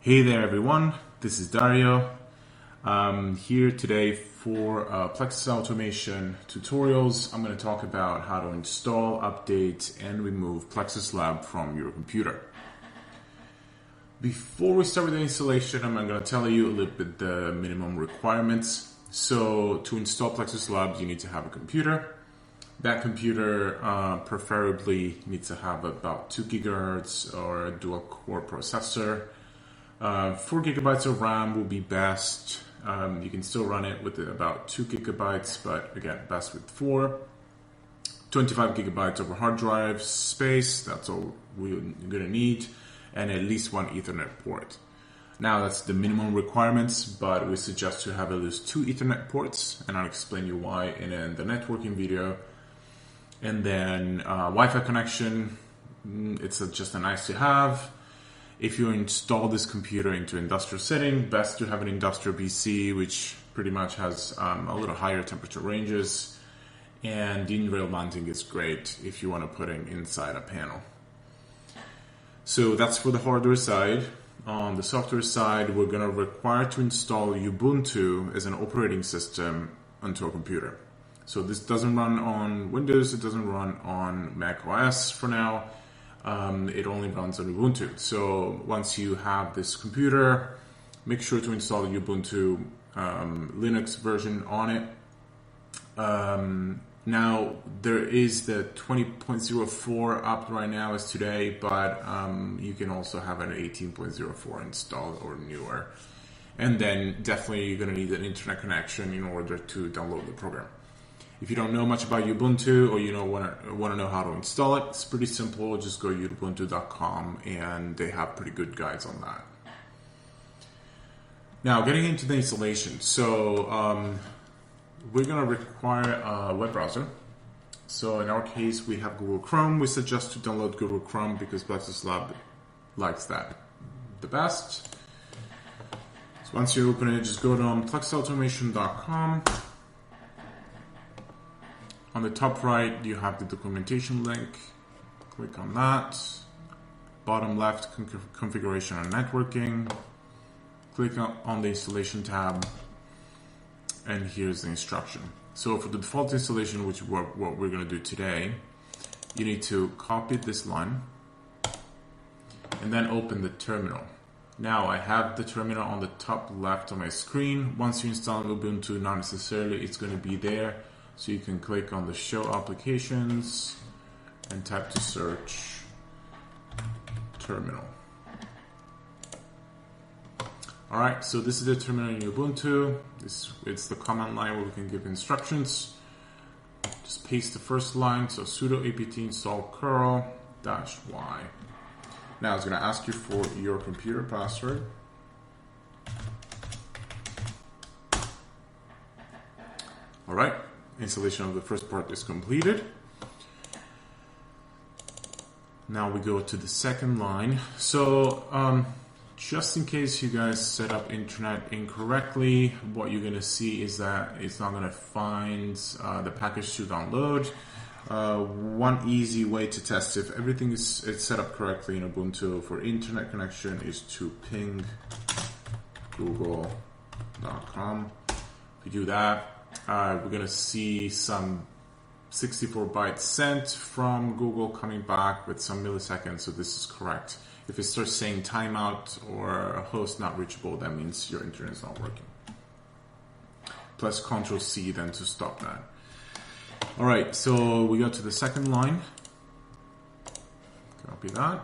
Hey there everyone, this is Dario. Here today for Plexus Automation tutorials. I'm going to talk about how to install, update, and remove Plexus Lab from your computer. Before we start with the installation, I'm going to tell you a little bit the minimum requirements. So to install Plexus Lab, you need to have a computer. That computer preferably needs to have about 2 gigahertz or a dual core processor. 4 gigabytes of RAM will be best. You can still run it with about 2 gigabytes, but again, best with 4. 25 gigabytes of a hard drive space, that's all we're gonna need, and at least one Ethernet port. Now that's the minimum requirements, but we suggest to have at least 2 Ethernet ports, and I'll explain you why in the networking video. And then Wi-Fi connection, it's just a nice to have. If you install this computer into industrial setting, best to have an industrial PC, which pretty much has a little higher temperature ranges. And in-rail mounting is great if you want to put it inside a panel. So that's for the hardware side. On the software side, we're going to require to install Ubuntu as an operating system onto a computer. So this doesn't run on Windows, it doesn't run on Mac OS for now. It only runs on Ubuntu. So once you have this computer, make sure to install the Ubuntu Linux version on it. Now there is the 20.04 up right now as today, but you can also have an 18.04 installed or newer. And then definitely you're going to need an internet connection in order to download the program. If you don't know much about Ubuntu or you don't want to know how to install it, it's pretty simple. Just go to ubuntu.com and they have pretty good guides on that. Now, getting into the installation. So we're going to require a web browser. So in our case, we have Google Chrome. We suggest to download Google Chrome because Plexus Lab likes that the best. So once you open it, just go to plexusautomation.com. On the top right, you have the documentation link. Click on that. Bottom left, configuration and networking. Click on the installation tab. And here's the instruction. So for the default installation, which is what we're going to do today, you need to copy this line and then open the terminal. Now I have the terminal on the top left of my screen. Once you install Ubuntu, not necessarily it's going to be there. So you can click on the show applications and type to search terminal. Alright, so this is the terminal in Ubuntu. It's the command line where we can give instructions. Just paste the first line, so sudo apt install curl -y. Now it's going to ask you for your computer password. Alright. Installation of the first part is completed. Now we go to the second line. So just in case you guys set up internet incorrectly, what you're going to see is that it's not going to find the package to download. One easy way to test if everything is set up correctly in Ubuntu for internet connection is to ping google.com. If you do that, we're going to see some 64 bytes sent from Google coming back with some milliseconds, so this is correct. If it starts saying timeout or a host not reachable, that means your internet is not working. Plus Ctrl-C then to stop that. Alright, so we go to the second line. Copy that.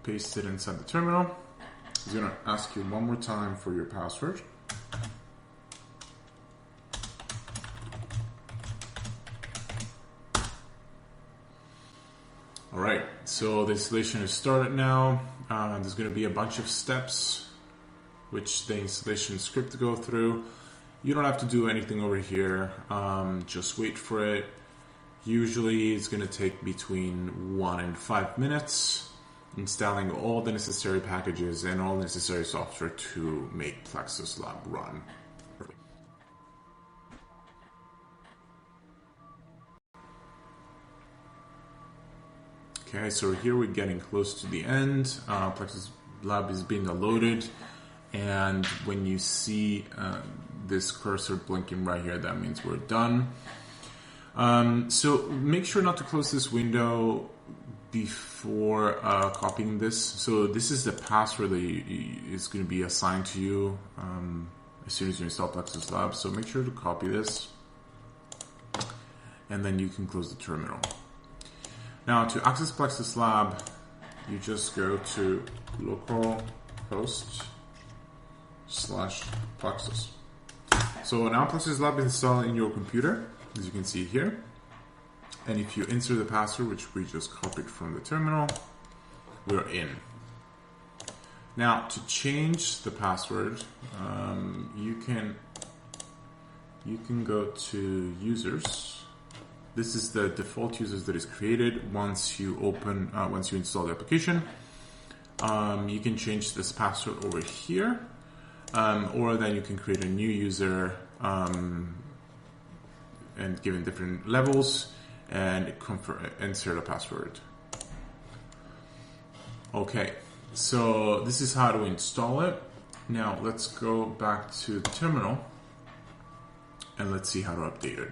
Paste it inside the terminal. It's going to ask you one more time for your password. Alright, so the installation is started now. There's going to be a bunch of steps which the installation script to go through. You don't have to do anything over here, just wait for it. Usually it's going to take between 1 and 5 minutes, installing all the necessary packages and all necessary software to make Plexus Lab run. Okay, so here we're getting close to the end. Plexus lab is being loaded, and when you see this cursor blinking right here, that means we're done. So make sure not to close this window before copying this. So this is the password that is going to be assigned to you as soon as you install Plexus Lab. So make sure to copy this, and then you can close the terminal. Now, to access Plexus Lab, you just go to localhost/Plexus. So now Plexus Lab is installed in your computer, as you can see here. And if you insert the password, which we just copied from the terminal, we're in. Now, to change the password, you can go to users. This is the default users that is created once you install the application. You can change this password over here, or then you can create a new user and given different levels and insert a password. Okay, so this is how to install it. Now let's go back to the terminal and let's see how to update it.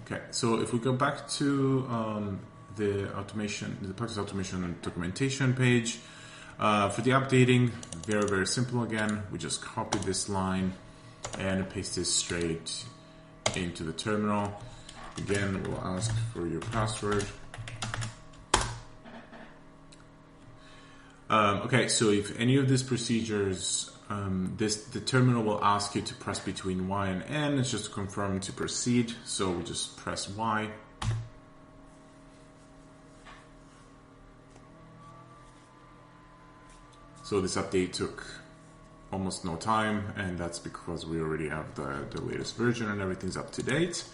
Okay, so if we go back to the Plexus automation documentation page, for the updating, very, very simple again. We just copy this line and paste this straight into the terminal. Again, we'll ask for your password. Okay, so if any of these procedures, the terminal will ask you to press between Y and N. It's just to confirm to proceed. So we just press Y. So this update took almost no time, and that's because we already have the latest version and everything's up to date.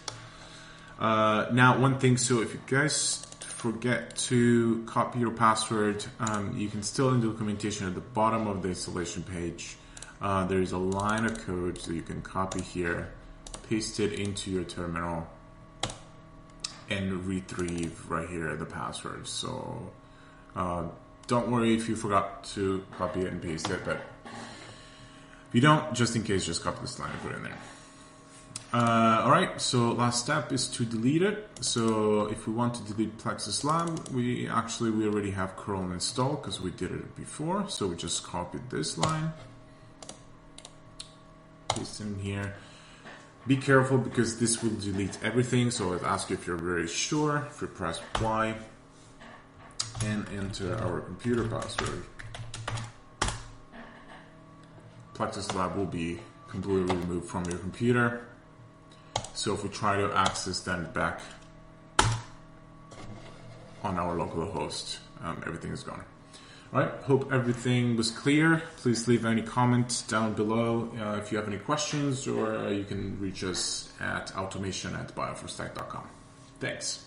Now, one thing, so if you guys forget to copy your password, you can still in the documentation at the bottom of the installation page, there is a line of code so you can copy here, paste it into your terminal, and retrieve right here the password. So don't worry if you forgot to copy it and paste it, but if you don't, just in case, just copy this line and put it in there. Alright, so last step is to delete it. So if we want to delete Plexus Lab, we already have curl installed because we did it before. So we just copied this line, paste it in here. Be careful because this will delete everything. So I'd ask you if you're very sure. If you press Y and enter our computer password, Plexus Lab will be completely removed from your computer. So if we try to access them back on our local host, everything is gone. All right, hope everything was clear. Please leave any comments down below if you have any questions, or you can reach us at automation@bioforcetech.com. Thanks.